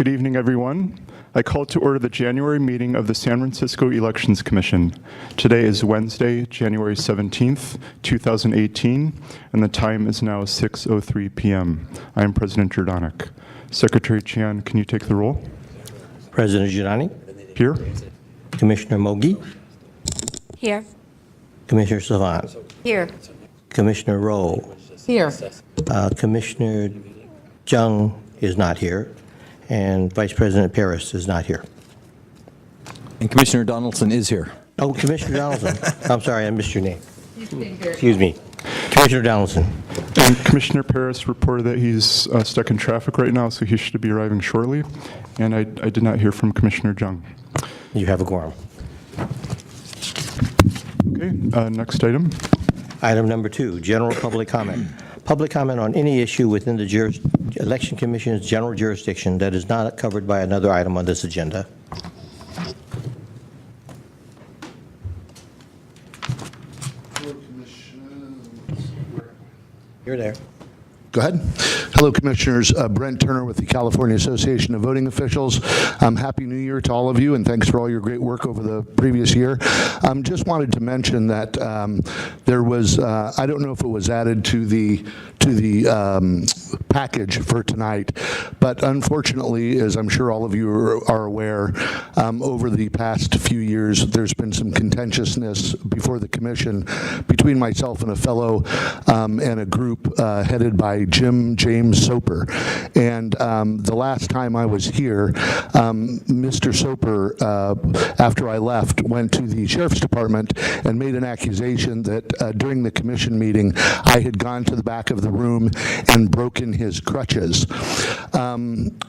Good evening, everyone. I call to order the January meeting of the San Francisco Elections Commission. Today is Wednesday, January 17th, 2018, and the time is now 6:03 p.m. I am President Jordanek. Secretary Chan, can you take the roll? President Giordani. Here. Commissioner Mogi. Here. Commissioner Savant. Here. Commissioner Rowe. Here. Commissioner Jung is not here, and Vice President Paris is not here. And Commissioner Donaldson is here. Oh, Commissioner Donaldson. I'm sorry, I missed your name. Excuse me. Commissioner Donaldson. And Commissioner Paris reported that he's stuck in traffic right now, so he should be arriving shortly. And I did not hear from Commissioner Jung. You have a quorum. Okay, next item. Item number 2, general public comment. Public comment on any issue within the Election Commission's general jurisdiction that is not covered by another item on this agenda. You're there. Go ahead. Hello, Commissioners. Brent Turner with the California Association of Voting Officials. Happy New Year to all of you, and thanks for all your great work over the previous year. Just wanted to mention that there was, I don't know if it was added to the package for tonight, but unfortunately, as I'm sure all of you are aware, over the past few years, there's been some contentiousness before the Commission between myself and a fellow and a group headed by James Soper. And the last time I was here, Mr. Soper, after I left, went to the Sheriff's Department and made an accusation that during the Commission meeting, I had gone to the back of the room and broken his crutches.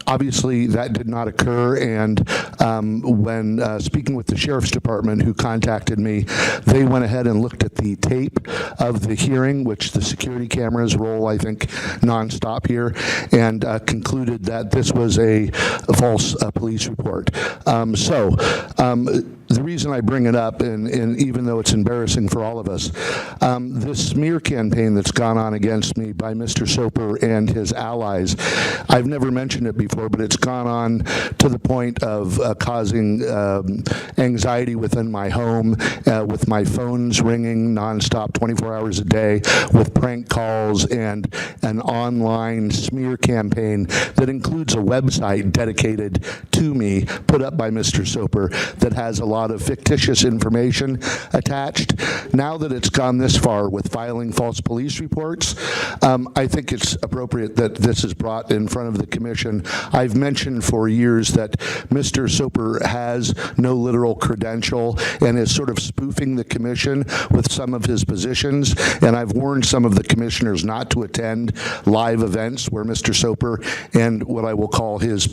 Obviously, that did not occur, and when speaking with the Sheriff's Department, who contacted me, they went ahead and looked at the tape of the hearing, which the security cameras roll, I think, nonstop here, and concluded that this was a false police report. The reason I bring it up, and even though it's embarrassing for all of us, this smear campaign that's gone on against me by Mr. Soper and his allies, I've never mentioned it before, but it's gone on to the point of causing anxiety within my home, with my phones ringing nonstop 24 hours a day, with prank calls and an online smear campaign that includes a website dedicated to me, put up by Mr. Soper, that has a lot of fictitious information attached. Now that it's gone this far with filing false police reports, I think it's appropriate that this is brought in front of the Commission. I've mentioned for years that Mr. Soper has no literal credential and is sort of spoofing the Commission with some of his positions, and I've warned some of the commissioners not to attend live events where Mr. Soper and what I will call his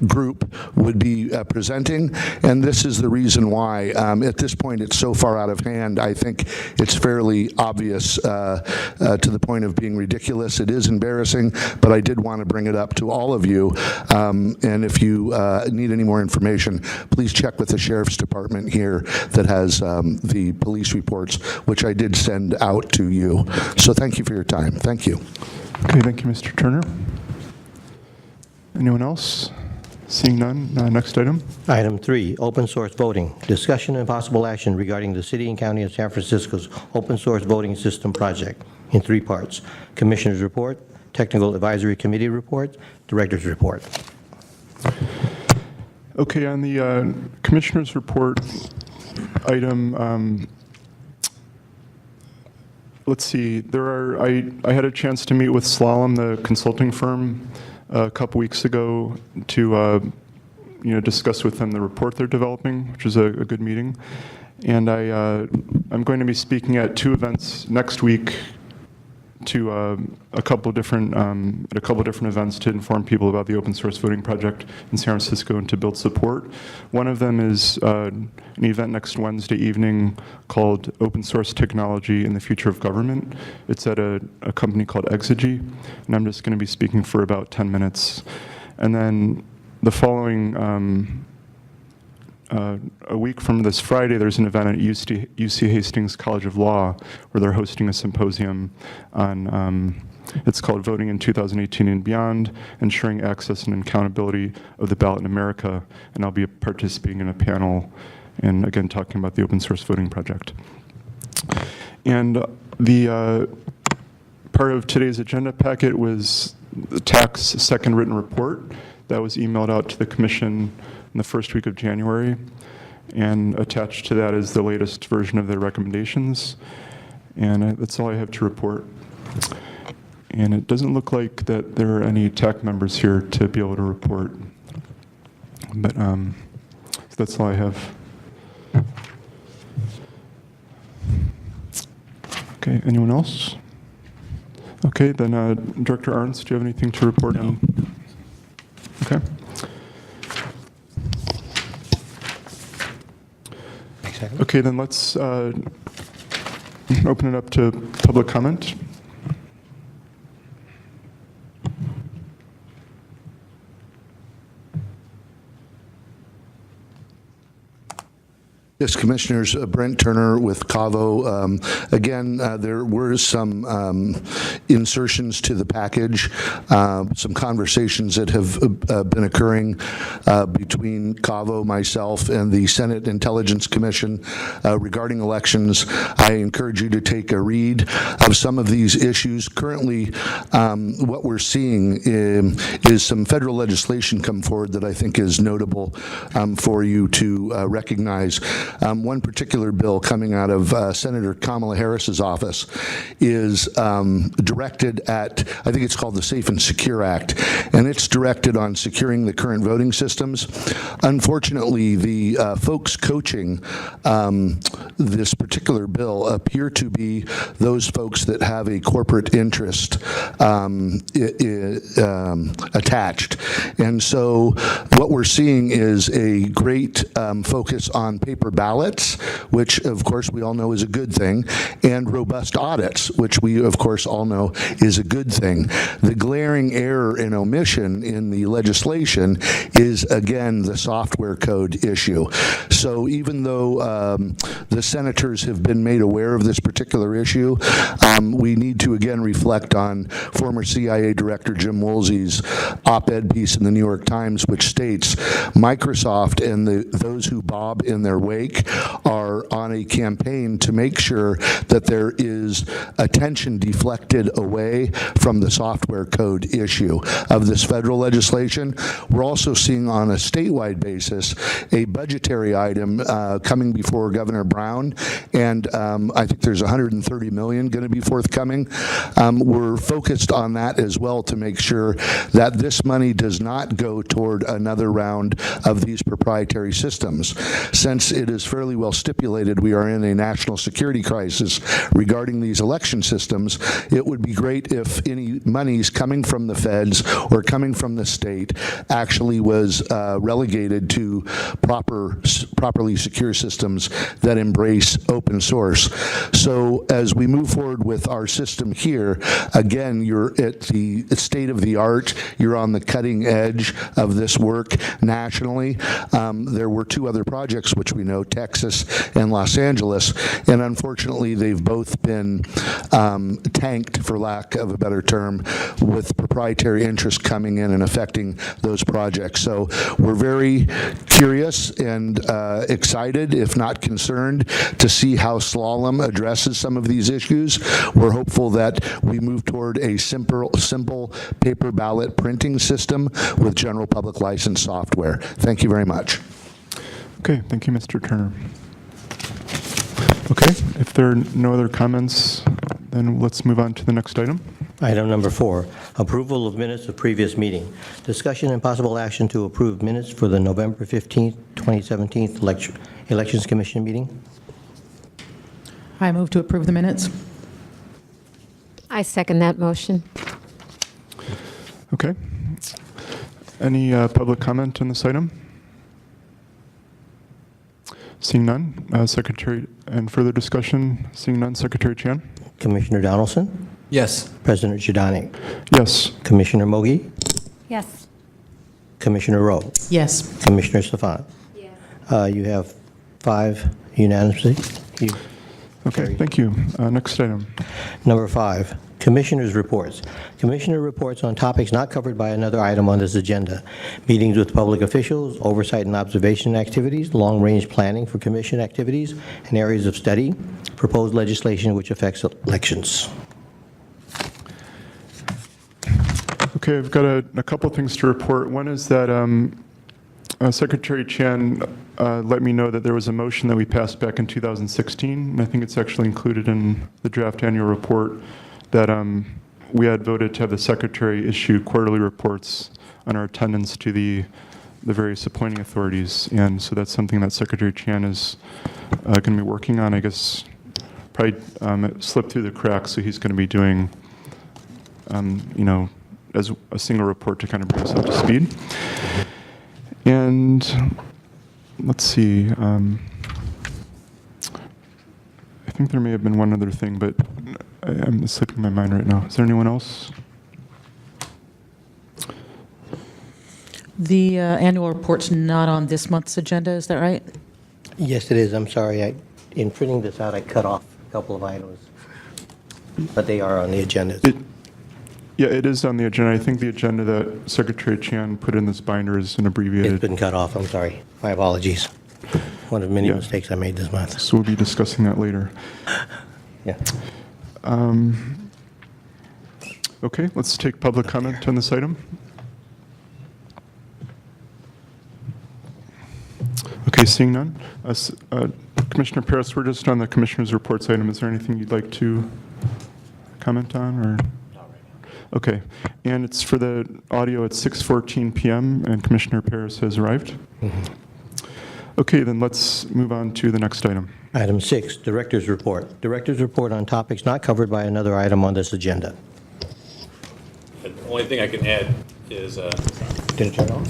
group would be presenting, and this is the reason why. At this point, it's so far out of hand, I think it's fairly obvious to the point of being ridiculous. It is embarrassing, but I did want to bring it up to all of you, and if you need any more information, please check with the Sheriff's Department here that has the police reports, which I did send out to you. So thank you for your time. Thank you. Okay, thank you, Mr. Turner. Anyone else? Seeing none, next item. Item 3, open source voting. Discussion and possible action regarding the City and County of San Francisco's open source voting system project in 3 parts. Commissioner's report, Technical Advisory Committee report, Director's report. Okay, on the Commissioner's report item, let's see, I had a chance to meet with Slalom, the consulting firm, a couple weeks ago to discuss with them the report they're developing, which was a good meeting. And I'm going to be speaking at 2 events next week to a couple different events to inform people about the open source voting project in San Francisco and to build support. One of them is an event next Wednesday evening called Open Source Technology in the Future of Government. It's at a company called Exigy, and I'm just going to be speaking for about 10 minutes. And then the following a week from this Friday, there's an event at UC Hastings College of Law where they're hosting a symposium on, it's called Voting in 2018 and Beyond, Ensuring Access and Accountability of the Ballot in America. And I'll be participating in a panel and again talking about the open source voting project. And the part of today's agenda packet was the TAC's second written report that was emailed out to the Commission in the first week of January. And attached to that is the latest version of their recommendations. And that's all I have to report. And it doesn't look like that there are any TAC members here to be able to report. But so that's all I have. Okay, anyone else? Okay, then Director Arntz, do you have anything to report on? Okay. Okay, then let's open it up to public comment. Yes, Commissioners, Brent Turner with CAVO. Again, there were some insertions to the package, some conversations that have been occurring between CAVO, myself, and the Senate Intelligence Commission regarding elections. I encourage you to take a read of some of these issues. Currently, what we're seeing is some federal legislation come forward that I think is notable for you to recognize. One particular bill coming out of Senator Kamala Harris's office is directed at, I think it's called the Safe and Secure Act, and it's directed on securing the current voting systems. Unfortunately, the folks coaching this particular bill appear to be those folks that have a corporate interest attached. And so what we're seeing is a great focus on paper ballots, which of course we all know is a good thing, and robust audits, which we of course all know is a good thing. The glaring error and omission in the legislation is again the software code issue. So even though the senators have been made aware of this particular issue, we need to again reflect on former CIA Director Jim Woolsey's op-ed piece in the New York Times, which states Microsoft and those who bob in their wake are on a campaign to make sure that there is attention deflected away from the software code issue of this federal legislation. We're also seeing on a statewide basis a budgetary item coming before Governor Brown, and I think there's $130 million going to be forthcoming. We're focused on that as well to make sure that this money does not go toward another round of these proprietary systems. Since it is fairly well stipulated we are in a national security crisis regarding these election systems, it would be great if any monies coming from the feds or coming from the state actually was relegated to properly secure systems that embrace open source. So as we move forward with our system here, again, you're at the state of the art, you're on the cutting edge of this work nationally. There were two other projects which we know, Texas and Los Angeles, and unfortunately they've both been tanked, for lack of a better term, with proprietary interests coming in and affecting those projects. So we're very curious and excited, if not concerned, to see how Slalom addresses some of these issues. We're hopeful that we move toward a simple paper ballot printing system with general public license software. Thank you very much. Okay, thank you, Mr. Turner. Okay, if there are no other comments, then let's move on to the next item. Item number 4, approval of minutes of previous meeting. Discussion and possible action to approve minutes for the November 15th, 2017 Elections Commission meeting. I move to approve the minutes. I second that motion. Okay. Any public comment on this item? Seeing none, Secretary, and further discussion, seeing none, Secretary Chan? Commissioner Donaldson? Yes. President Shidani? Yes. Commissioner Mogi? Yes. Commissioner Rowe? Yes. Commissioner Stefan? Yes. You have 5 unanimously. Okay, thank you. Next item. Number 5, Commissioners' Reports. Commissioner reports on topics not covered by another item on this agenda. Meetings with public officials, oversight and observation activities, long-range planning for commission activities, and areas of study, proposed legislation which affects elections. Okay, I've got a couple things to report. One is that Secretary Chan let me know that there was a motion that we passed back in 2016, and I think it's actually included in the draft annual report, that we had voted to have the Secretary issue quarterly reports on our attendance to the various appointing authorities. And so that's something that Secretary Chan is going to be working on. I guess probably it slipped through the cracks, so he's going to be doing, as a single report to kind of bring us up to speed. And let's see. I think there may have been one other thing, but I'm slipping my mind right now. Is there anyone else? The annual report's not on this month's agenda, is that right? Yes, it is. I'm sorry. In printing this out, I cut off a couple of items, but they are on the agenda. Yeah, it is on the agenda. I think the agenda that Secretary Chan put in this binder is an It's abbreviated. been cut off. I'm sorry. My apologies. One of many Yeah. mistakes I made this month. So we'll be discussing that later. Yeah. Okay, let's take public comment on this item. Okay, seeing none. Commissioner Paris, we're just on the Commissioner's Reports item. Is there anything you'd like to comment on, or? Okay, and it's for the audio at 6:14 p.m., and Commissioner Paris has arrived. Okay, then let's move on to the next item. Item 6, Director's Report. Director's Report on topics not covered by another item on this agenda. The only thing I can add is, Did it turn on?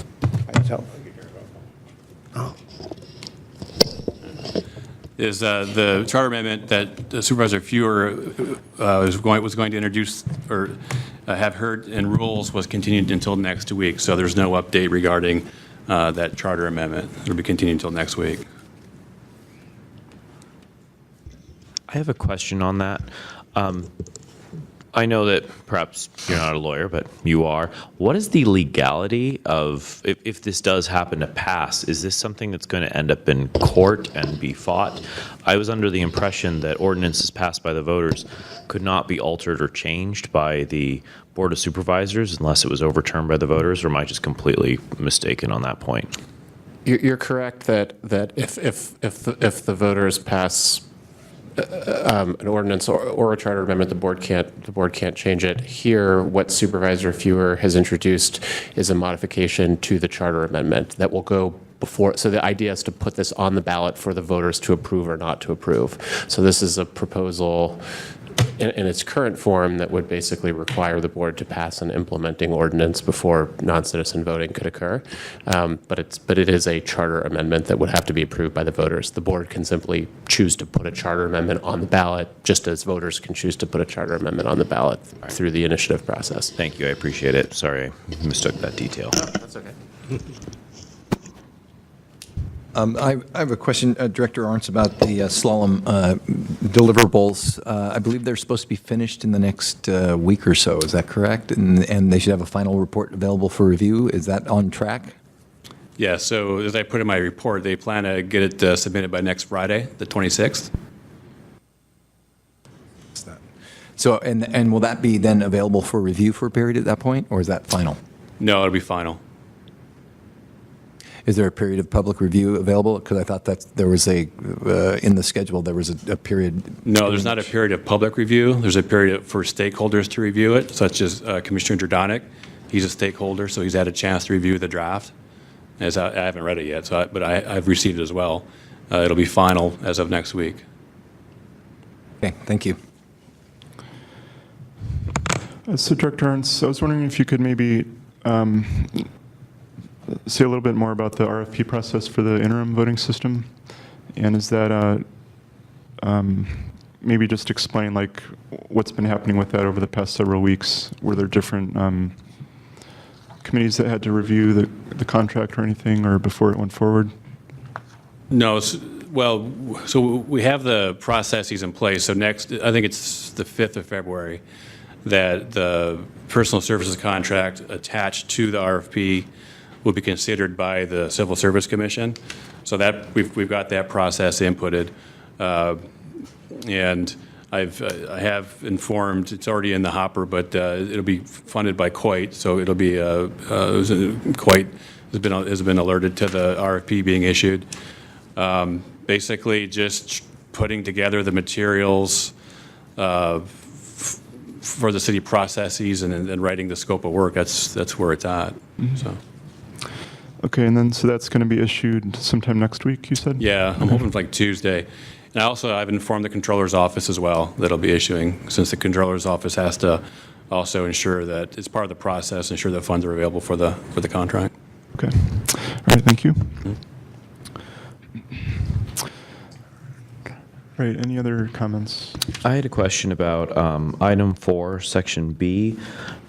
the charter amendment that Supervisor Fewer was going to introduce or have heard in rules was continued until next week. So there's no update regarding that charter amendment. It'll be continued until next week. I have a question on that. I know that perhaps you're not a lawyer, but you are. What is the legality of, if this does happen to pass, is this something that's going to end up in court and be fought? I was under the impression that ordinances passed by the voters could not be altered or changed by the Board of Supervisors unless it was overturned by the voters, or am I just completely mistaken on that point? You're correct that if the voters pass an ordinance or a charter amendment, the board can't change it. Here, what Supervisor Fewer has introduced is a modification to the charter amendment that will go before. So the idea is to put this on the ballot for the voters to approve or not to approve. So this is a proposal in its current form that would basically require the board to pass an implementing ordinance before non-citizen voting could occur. But it is a charter amendment that would have to be approved by the voters. The board can simply choose to put a charter amendment on the ballot, just as voters can choose to put a charter amendment on the ballot through the initiative process. Thank you, I appreciate it. Sorry, I mistook that detail. That's okay. I have a question, Director Arntz, about the slalom deliverables. I believe they're supposed to be finished in the next week or so. Is that correct? And they should have a final report available for review. Is that on track? Yeah, so as I put in my report, they plan to get it submitted by next Friday, the 26th. So, and will that be then available for review for a period at that point, or is that final? No, it'll be final. Is there a period of public review available? Because I thought that there was in the schedule, there was a period. No, there's not a period of public review. There's a period for stakeholders to review it, such as Commissioner Jordanic. He's a stakeholder, so he's had a chance to review the draft. As I haven't read it yet, but I've received it as well. It'll be final as of next week. Okay, thank you. So Director Arntz, I was wondering if you could maybe say a little bit more about the RFP process for the interim voting system, and is that maybe just explain like what's been happening with that over the past several weeks? Were there different committees that had to review the contract or anything, or before it went forward? No, well, so we have the processes in place. So next, I think it's the 5th of February, that the personal services contract attached to the RFP will be considered by the Civil Service Commission. So that, we've got that process inputted. And I have informed, it's already in the hopper, but it'll be funded by Coit, so it'll be, Coit has been alerted to the RFP being issued. Basically, just putting together the materials for the city processes and writing the scope of work. That's where it's at. So, Okay, and then, so that's going to be issued sometime next week, you said? yeah, I'm hoping for like Tuesday. And I've informed the controller's office as well that it'll be issuing, since the controller's office has to also ensure that it's part of the process, ensure that funds are available for the contract. Okay. All right, thank you. Right, any other comments? I had a question about item 4, section B.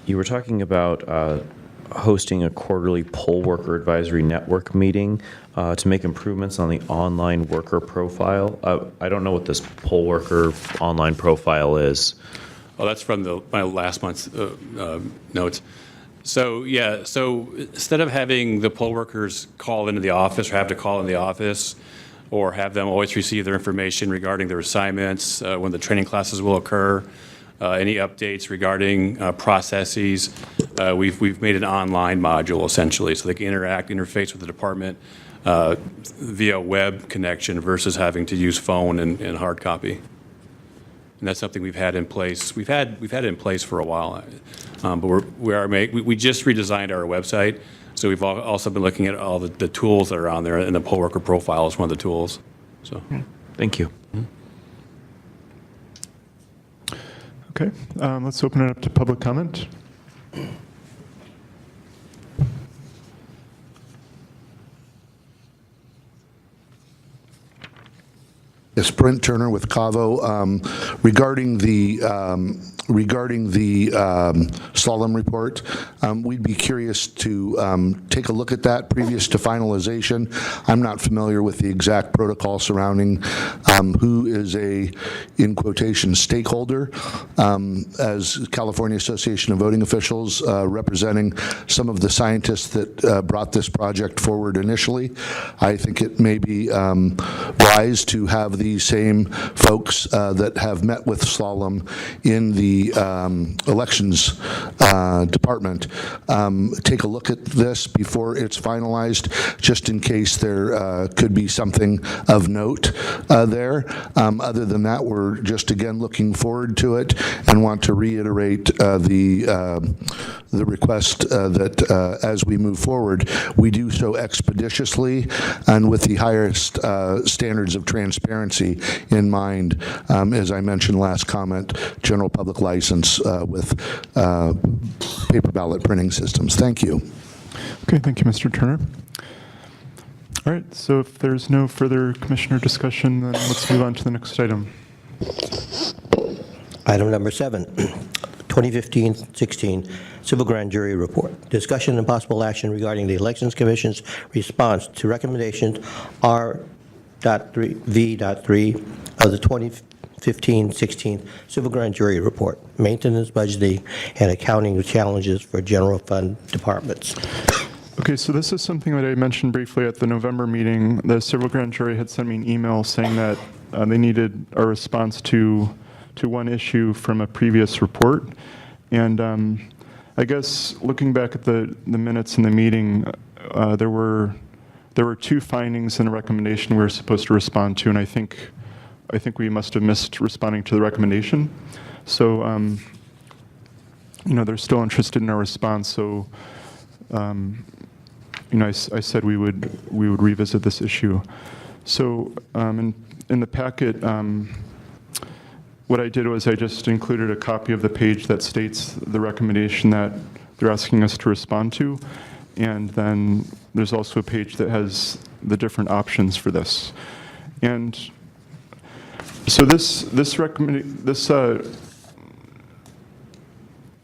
You were talking about hosting a quarterly poll worker advisory network meeting to make improvements on the online worker profile. I don't know what this poll worker online profile is. Oh, that's from my last month's notes. So, yeah, so instead of having the poll workers call into the office or have to call in the office, or have them always receive their information regarding their assignments, when the training classes will occur, any updates regarding processes, we've made an online module essentially, so they can interface with the department via web connection versus having to use phone and hard copy. And that's something we've had in place. We've had it in place for a while, but we just redesigned our website. So we've also been looking at all the tools that are on there, and the poll worker profile is one of the tools. So, Thank you. Okay, let's open it up to public comment. Yes, Brent Turner with Cavo. Regarding the slalom report, we'd be curious to take a look at that previous to finalization. I'm not familiar with the exact protocol surrounding who is a, in quotation, stakeholder. As California Association of Voting Officials, representing some of the scientists that brought this project forward initially, I think it may be wise to have these same folks that have met with Slalom in the elections department take a look at this before it's finalized, just in case there could be something of note there. Other than that, we're just again looking forward to it and want to reiterate the request that as we move forward, we do so expeditiously and with the highest standards of transparency in mind. As I mentioned last comment, general public license with paper ballot printing systems. Thank you. Okay, thank you, Mr. Turner. All right, so if there's no further commissioner discussion, then let's move on to the next item. Item number 7, 2015-16 Civil Grand Jury Report. Discussion and possible action regarding the Elections Commission's response to recommendations R.V.3 of the 2015-16 Civil Grand Jury Report, maintenance, budgeting, and accounting challenges for general fund departments. Okay, so this is something that I mentioned briefly at the November meeting. The Civil Grand Jury had sent me an email saying that they needed a response to one issue from a previous report. And I guess looking back at the minutes in the meeting, there were 2 findings and a recommendation we were supposed to respond to, and I think we must have missed responding to the recommendation. So, they're still interested in our response. So, I said we would revisit this issue. So, in the packet, what I did was I just included a copy of the page that states the recommendation that they're asking us to respond to, and then there's also a page that has the different options for this. And so this is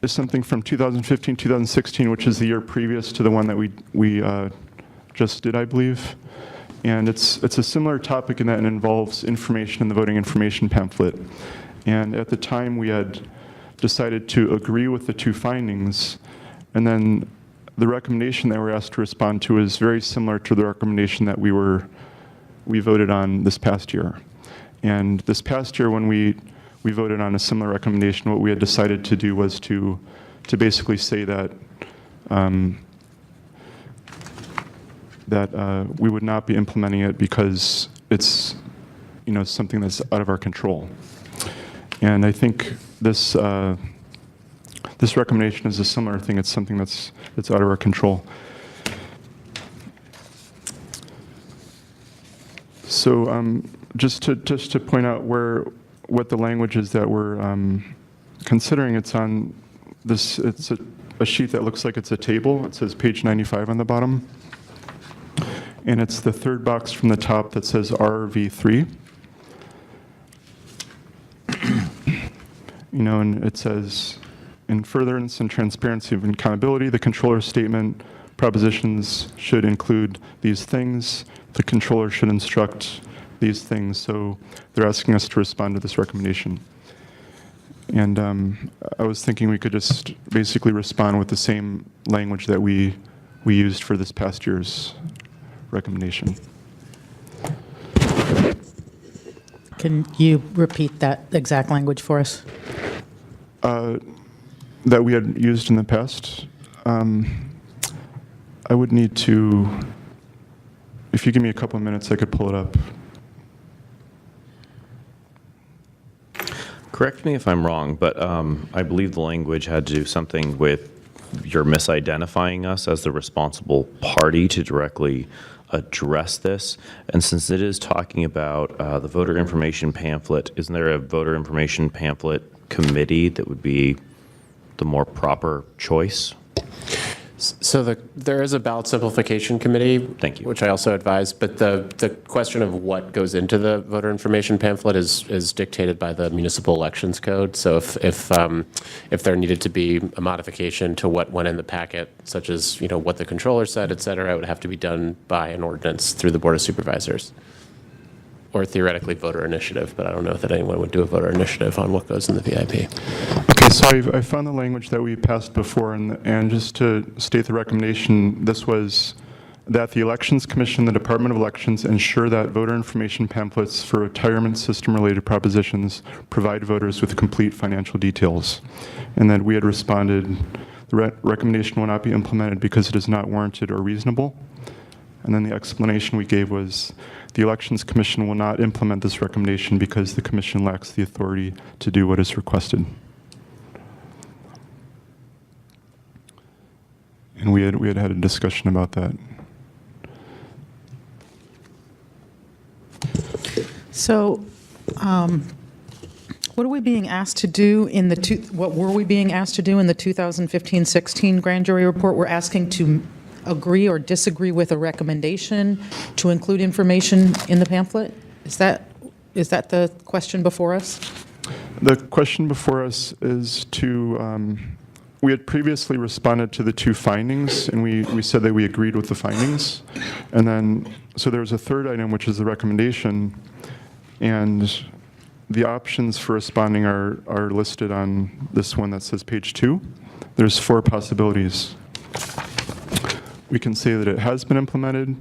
something from 2015, 2016, which is the year previous to the one that we just did, I believe. And it's a similar topic in that it involves information in the voting information pamphlet. And at the time, we had decided to agree with the two findings, and then the recommendation that we're asked to respond to is very similar to the recommendation that we voted on this past year. And this past year, when we voted on a similar recommendation, what we had decided to do was to basically say that we would not be implementing it because it's something that's out of our control. And I think this recommendation is a similar thing. It's something that's out of our control. So just to point out what the language is that we're considering, it's on this. It's a sheet that looks like it's a table. It says page 95 on the bottom, and it's the third box from the top that says RV3. And it says, in furtherance and transparency and accountability, the controller's statement propositions should include these things. The controller should instruct these things. So they're asking us to respond to this recommendation. And I was thinking we could just basically respond with the same language that we used for this past year's recommendation. Can you repeat that exact language for us? That we had used in the past. I would need to, if you give me a couple of minutes, I could pull it up. Correct me if I'm wrong, but I believe the language had to do something with your misidentifying us as the responsible party to directly address this. And since it is talking about the voter information pamphlet, isn't there a voter information pamphlet committee that would be the more proper choice? So there is a ballot simplification committee. Thank you. Which I also advise, but the question of what goes into the voter information pamphlet is dictated by the municipal elections code. So if there needed to be a modification to what went in the packet, such as what the controller said, et cetera, it would have to be done by an ordinance through the Board of Supervisors. Or theoretically voter initiative, but I don't know that anyone would do a voter initiative on what goes in the VIP. Okay, so I found the language that we passed before, and just to state the recommendation, this was that the Elections Commission, the Department of Elections, ensure that voter information pamphlets for retirement system-related propositions provide voters with complete financial details. And then we had responded, the recommendation will not be implemented because it is not warranted or reasonable. And then the explanation we gave was, the Elections Commission will not implement this recommendation because the Commission lacks the authority to do what is requested. And we had a discussion about that. So, what are we being asked to do in what were we being asked to do in the 2015-16 grand jury report? We're asking to agree or disagree with a recommendation to include information in the pamphlet? Is that the question before us? The question before us is to, we had previously responded to the two findings, and we said that we agreed with the findings. And then, so there's a third item, which is the recommendation, and the options for responding are listed on this one that says page 2. There's 4 possibilities. We can say that it has been implemented,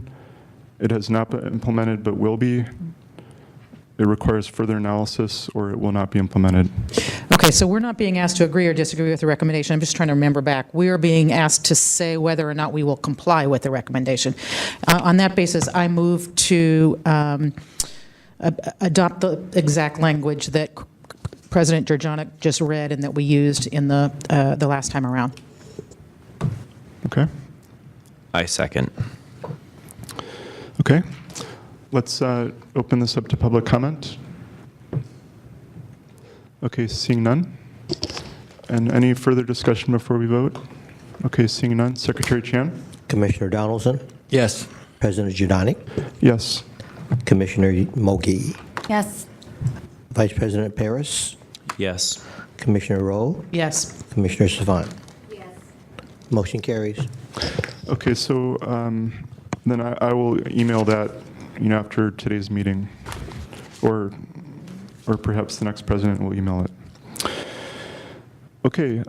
it has not been implemented but will be, it requires further analysis, or it will not be implemented. Okay, so we're not being asked to agree or disagree with the recommendation. I'm just trying to remember back. We are being asked to say whether or not we will comply with the recommendation. On that basis, I move to adopt the exact language that President Jurjanik just read and that we used in the last time around. Okay? I second. Okay. Let's open this up to public comment. Okay, seeing none. And any further discussion before we vote? Okay, seeing none. Secretary Chan? Commissioner Donaldson, Yes. President Judanic, Yes. Commissioner Mogi, Yes. Vice President Paris, Yes. Commissioner Rowe, Yes. Commissioner Savant. Yes. Motion carries. Okay, so then I will email that after today's meeting, or perhaps the next president will email it. Okay.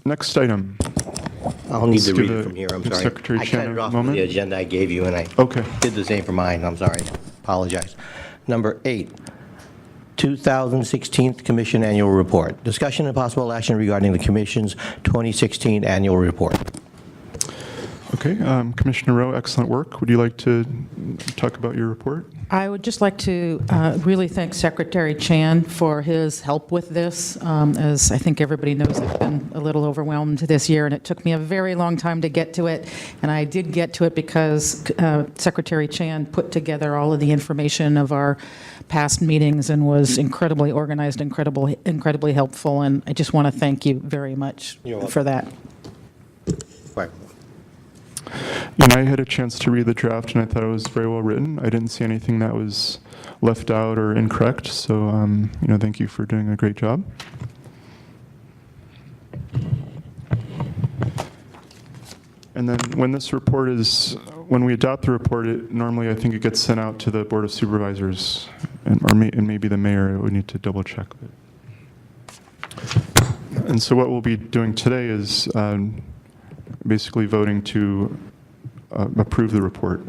Next item. I'll need to Let's read give it from here, I'm give sorry. Secretary I Chan cut it a off from moment. the agenda I gave you, and I Okay. did the same for mine, I'm sorry. Apologize. Number 8, 2016 Commission Annual Report. Discussion and possible action regarding the Commission's 2016 Annual Report. Okay, Commissioner Rowe, excellent work. Would you like to talk about your report? I would just like to really thank Secretary Chan for his help with this. As I think everybody knows, I've been a little overwhelmed this year, and it took me a very long time to get to it. And I did get to it because Secretary Chan put together all of the information of our past meetings and was incredibly organized, incredibly helpful. And I just want to thank you very much for that. Right. I had a chance to read the draft, and I thought it was very well written. I didn't see anything that was left out or incorrect, so thank you for doing a great job. And then when we adopt the report, normally I think it gets sent out to the Board of Supervisors, and maybe the mayor. We need to double check it. And so what we'll be doing today is basically voting to approve the report.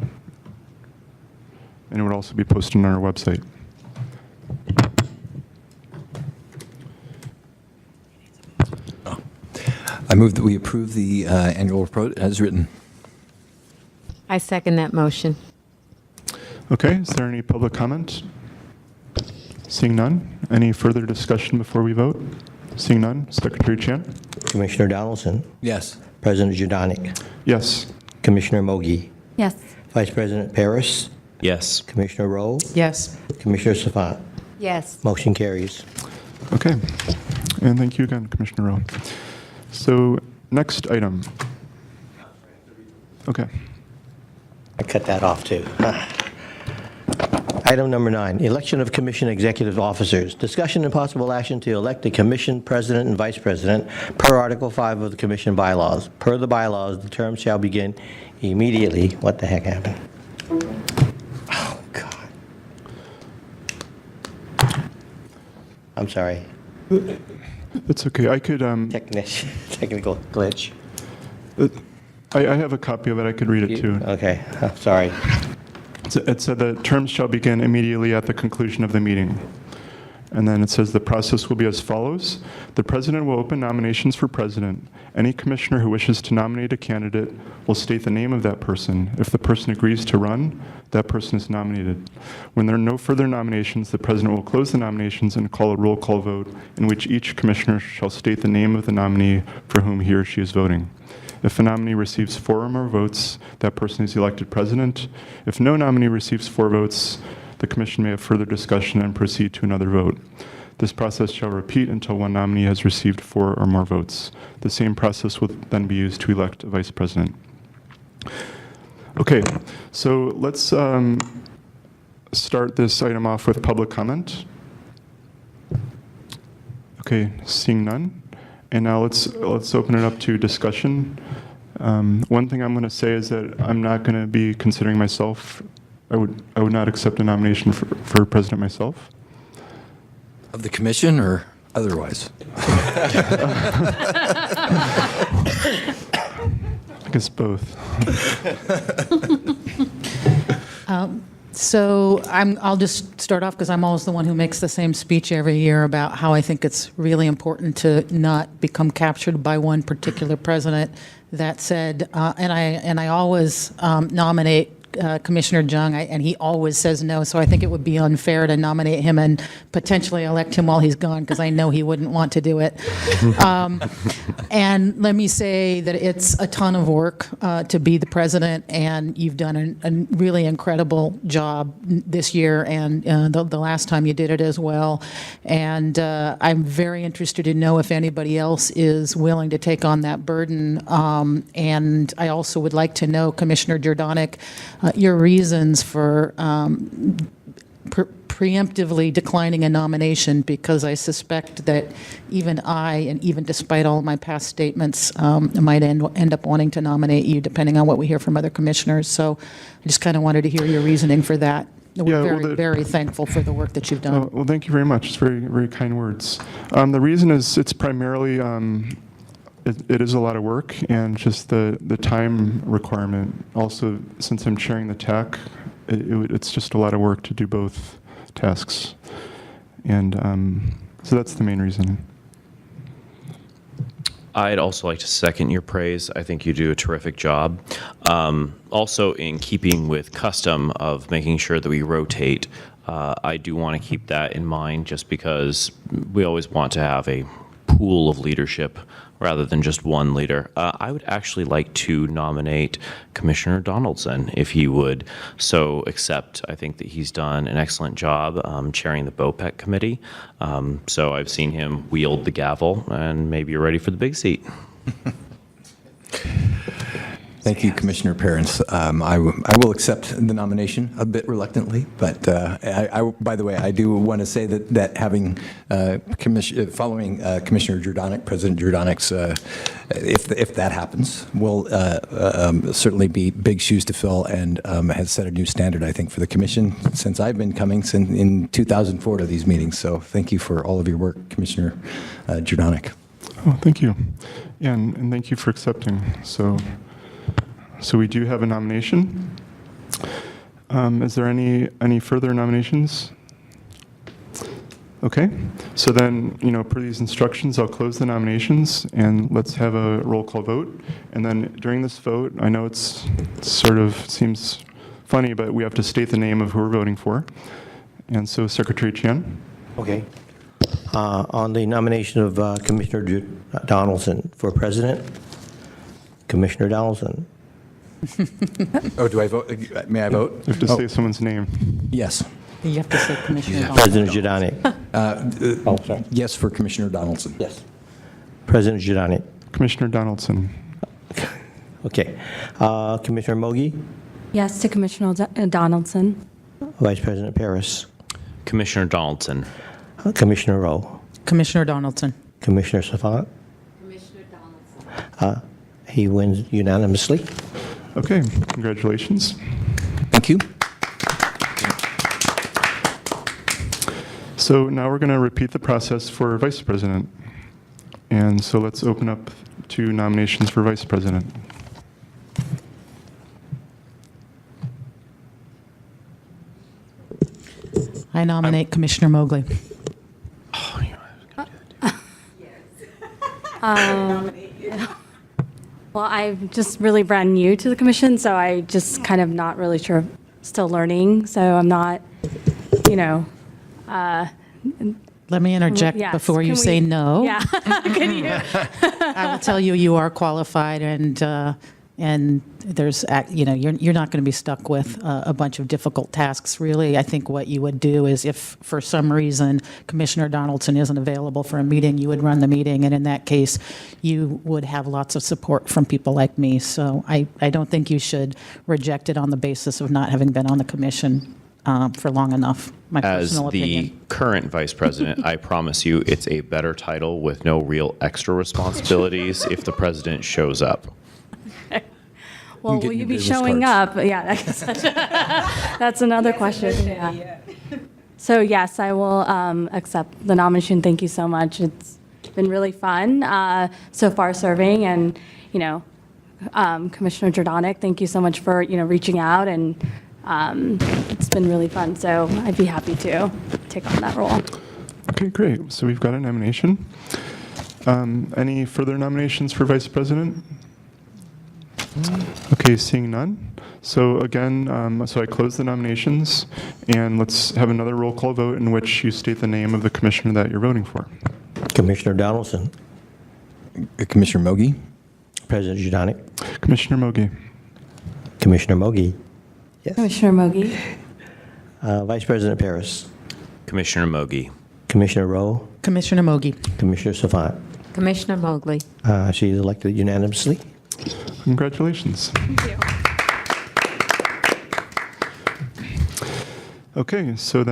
And it would also be posted on our website. I move that we approve the annual report as written. I second that motion. Okay, is there any public comment? Seeing none, any further discussion before we vote? Seeing none, Secretary Chan? Commissioner Donaldson, Yes. President Judonic, Yes. Commissioner Mogi, Yes. Vice President Paris, Yes. Commissioner Rowe, Yes. Commissioner Safant. Yes. Motion carries. Okay, and thank you again, Commissioner Rowe. So next item. Okay. I cut that off, too. Item number 9, election of commission executive officers. Discussion and possible action to elect a commission president and vice president per Article 5 of the commission bylaws. Per the bylaws, the term shall begin immediately. What the heck happened? Oh, God. I'm sorry. It's okay. I could, Technical glitch. I have a copy of it. I could read it too. Okay, sorry. It said the terms shall begin immediately at the conclusion of the meeting. And then it says the process will be as follows. The president will open nominations for president. Any commissioner who wishes to nominate a candidate will state the name of that person. If the person agrees to run, that person is nominated. When there are no further nominations, the president will close the nominations and call a roll call vote in which each commissioner shall state the name of the nominee for whom he or she is voting. If a nominee receives 4 or more votes, that person is elected president. If no nominee receives 4 votes, the commission may have further discussion and proceed to another vote. This process shall repeat until one nominee has received 4 or more votes. The same process will then be used to elect a vice president. Okay, so let's start this item off with public comment. Okay, seeing none. And now let's open it up to discussion. One thing I'm going to say is that I'm not going to be considering myself. I would not accept a nomination for president myself. Of the commission or otherwise? I guess both. So I'll just start off because I'm always the one who makes the same speech every year about how I think it's really important to not become captured by one particular president. That said, and I always nominate Commissioner Jung, and he always says no, so I think it would be unfair to nominate him and potentially elect him while he's gone, because I know he wouldn't want to do it. And let me say that it's a ton of work to be the president, and you've done a really incredible job this year, and the last time you did it as well. And I'm very interested to know if anybody else is willing to take on that burden. And I also would like to know, Commissioner Jurdonic, your reasons for preemptively declining a nomination because I suspect that even I, and even despite all my past statements, might end up wanting to nominate you depending on what we hear from other commissioners. So I just kind of wanted to hear your reasoning for that. Yeah, We're well, very, very thankful for the work that you've done. Well, thank you very much. It's very, very kind words. The reason is it's primarily, it is a lot of work and just the time requirement. Also, since I'm chairing the TAC, it's just a lot of work to do both tasks. And so that's the main reason. I'd also like to second your praise. I think you do a terrific job. Also, in keeping with custom of making sure that we rotate, I do want to keep that in mind just because we always want to have a pool of leadership rather than just one leader. I would actually like to nominate Commissioner Donaldson, if he would so accept. I think that he's done an excellent job chairing the BOPEC committee. So I've seen him wield the gavel, and maybe you're ready for the big seat. Thank you, Commissioner Parents. I will accept the nomination a bit reluctantly, but by the way, I do want to say that having following Commissioner Jordanic, President Jordanic's, if that happens, will certainly be big shoes to fill and has set a new standard, I think, for the commission since I've been coming in 2004 to these meetings. So thank you for all of your work, Commissioner Jordanic. Oh, thank you. Yeah, and thank you for accepting. So we do have a nomination. Is there any further nominations? Okay, so then, per these instructions, I'll close the nominations and let's have a roll call vote. And then during this vote, I know it's sort of seems funny, but we have to state the name of who we're voting for. And so Secretary Chan. Okay. On the nomination of Commissioner Donaldson for president, Commissioner Donaldson. Oh, do I vote? May I vote? You have to say someone's name. Yes. You have to say Commissioner Donaldson. President Jordanic. Oh, sorry. Yes for Commissioner Donaldson. Yes. President Jordanic. Commissioner Donaldson. Okay. Commissioner Mogi, Yes to Commissioner Donaldson. Vice President Paris, Commissioner Donaldson. Commissioner Rowe, Commissioner Donaldson. Commissioner Safant. Commissioner Donaldson. He wins unanimously. Okay, congratulations. Thank you. So now we're going to repeat the process for vice president. And so let's open up to nominations for vice president. I nominate Commissioner Mowgli. Well, I'm just really brand new to the commission, so I just kind of not really sure, still learning. So I'm not, Let me interject yes, before you can say we- no. Yeah. Can you? I will tell you, you are qualified, and there's, you're not going to be stuck with a bunch of difficult tasks, really. I think what you would do is if, for some reason, Commissioner Donaldson isn't available for a meeting, you would run the meeting, and in that case, you would have lots of support from people like me. So I don't think you should reject it on the basis of not having been on the commission for long enough, my As personal the opinion. current vice president, I promise you it's a better title with no real extra responsibilities if the president shows up. Well, get will you your be business showing cards. up? Yeah, that's another question. Yeah. So yes, I will accept the nomination. Thank you so much. It's been really fun so far serving, and Commissioner Jordanic, thank you so much for reaching out, and it's been really fun. So I'd be happy to take on that role. Okay, great. So we've got a nomination. Any further nominations for vice president? Okay, seeing none. So again, so I close the nominations, and let's have another roll call vote in which you state the name of the commissioner that you're voting for. Commissioner Donaldson, Commissioner Mogi. President Jordanic, Commissioner Mogi. Commissioner Mogi. Yes. Commissioner Mogi. Vice President Paris, Commissioner Mogi. Commissioner Rowe, Commissioner Mowgli. Commissioner Safant. Commissioner Mowgli. She is elected unanimously. Congratulations. Thank you. Okay, so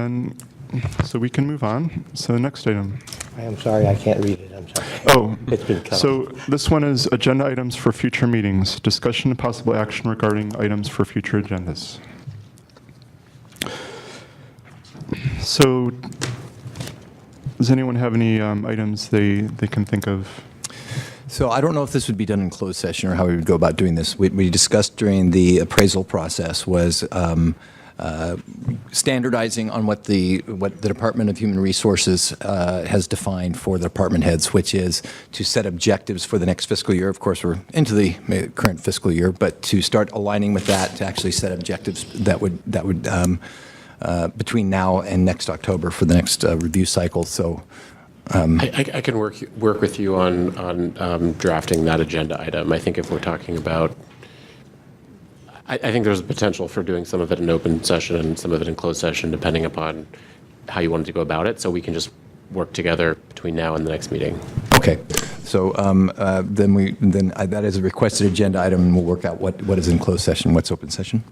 we can move on. So the next item. I am sorry, I can't read it, I'm sorry. Oh, It's been cut. so this one is agenda items for future meetings. Discussion and possible action regarding items for future agendas. So does anyone have any items they can think of? So I don't know if this would be done in closed session or how we would go about doing this. We discussed during the appraisal process was standardizing on what the Department of Human Resources has defined for the department heads, which is to set objectives for the next fiscal year. Of course, we're into the current fiscal year, but to start aligning with that, to actually set objectives that would between now and next October for the next review cycle. So. I can work with you on drafting that agenda item. I think if we're talking about, I think there's a potential for doing some of it in open session and some of it in closed session, depending upon how you wanted to go about it. So we can just work together between now and the next meeting. Okay. So then that is a requested agenda item, and we'll work out what is in closed session, what's open session.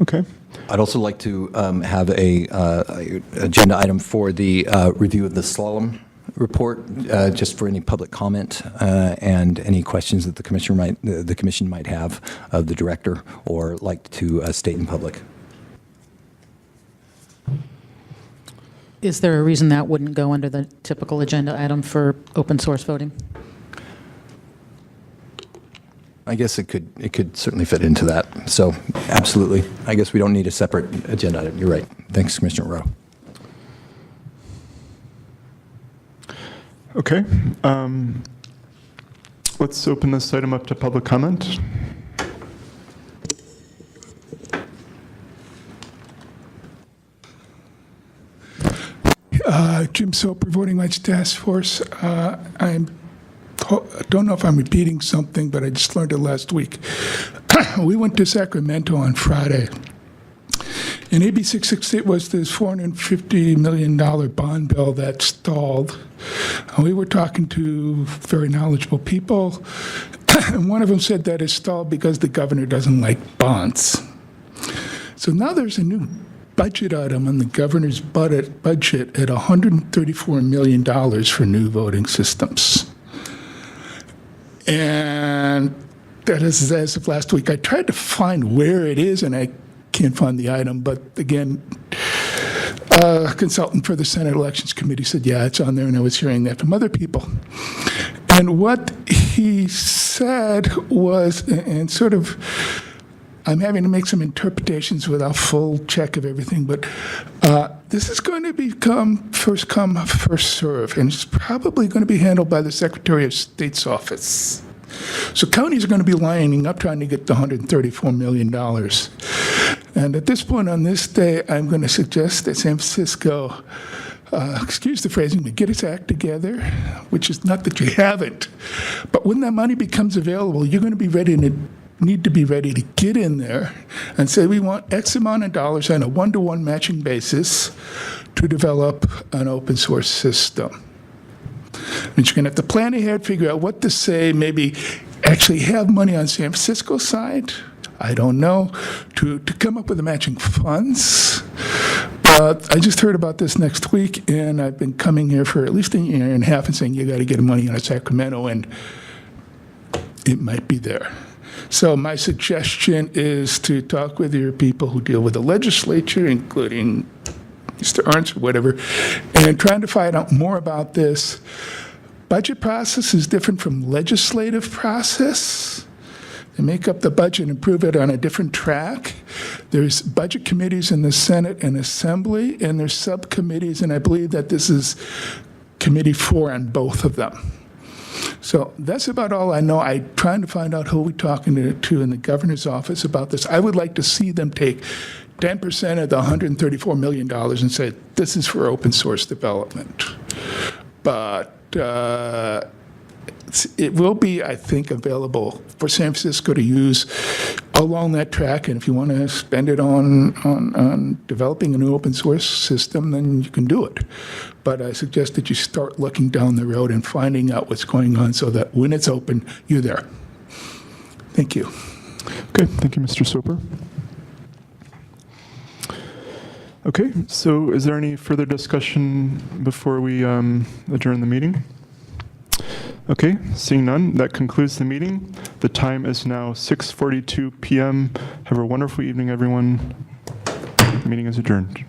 Okay. I'd also like to have a agenda item for the review of the slalom report, just for any public comment and any questions that the commission might have of the director or like to state in public. Is there a reason that wouldn't go under the typical agenda item for open source voting? I guess it could certainly fit into that. So absolutely. I guess we don't need a separate agenda item. You're right. Thanks, Commissioner Rowe. Okay. Let's open this item up to public comment. Jim Soper, Voting Rights Task Force. I don't know if I'm repeating something, but I just learned it last week. We went to Sacramento on Friday, and AB 668 was this $450 million bond bill that stalled. We were talking to very knowledgeable people, and one of them said that it stalled because the governor doesn't like bonds. So now there's a new budget item on the governor's budget at $134 million for new voting systems. And that is as of last week. I tried to find where it is, and I can't find the item. But again, a consultant for the Senate Elections Committee said, yeah, it's on there, and I was hearing that from other people. And what he said was, and sort of, I'm having to make some interpretations without full check of everything, but this is going to become first come, first serve, and it's probably going to be handled by the Secretary of State's office. So counties are going to be lining up trying to get the $134 million. And at this point on this day, I'm going to suggest that San Francisco, excuse the phrasing, but get its act together, which is not that you haven't. But when that money becomes available, you're going to need to be ready to get in there and say we want X amount of dollars on a one-to-one matching basis to develop an open source system. And you're going to have to plan ahead, figure out what to say, maybe actually have money on San Francisco's side, I don't know, to come up with the matching funds. But I just heard about this next week, and I've been coming here for at least a year and a half and saying you got to get money out of Sacramento, and it might be there. So my suggestion is to talk with your people who deal with the legislature, including Mr. Ernst or whatever, and trying to find out more about this. Budget process is different from legislative process. They make up the budget and approve it on a different track. There's budget committees in the Senate and Assembly, and there's subcommittees, and I believe that this is Committee 4 on both of them. So that's about all I know. I'm trying to find out who we're talking to in the governor's office about this. I would like to see them take 10% of the $134 million and say, this is for open source development. But it will be, I think, available for San Francisco to use along that track. And if you want to spend it on developing a new open source system, then you can do it. But I suggest that you start looking down the road and finding out what's going on so that when it's open, you're there. Thank you. Okay, thank you, Mr. Soper. Okay, so is there any further discussion before we adjourn the meeting? Okay, seeing none, that concludes the meeting. The time is now 6:42 p.m. Have a wonderful evening, everyone. The meeting is adjourned.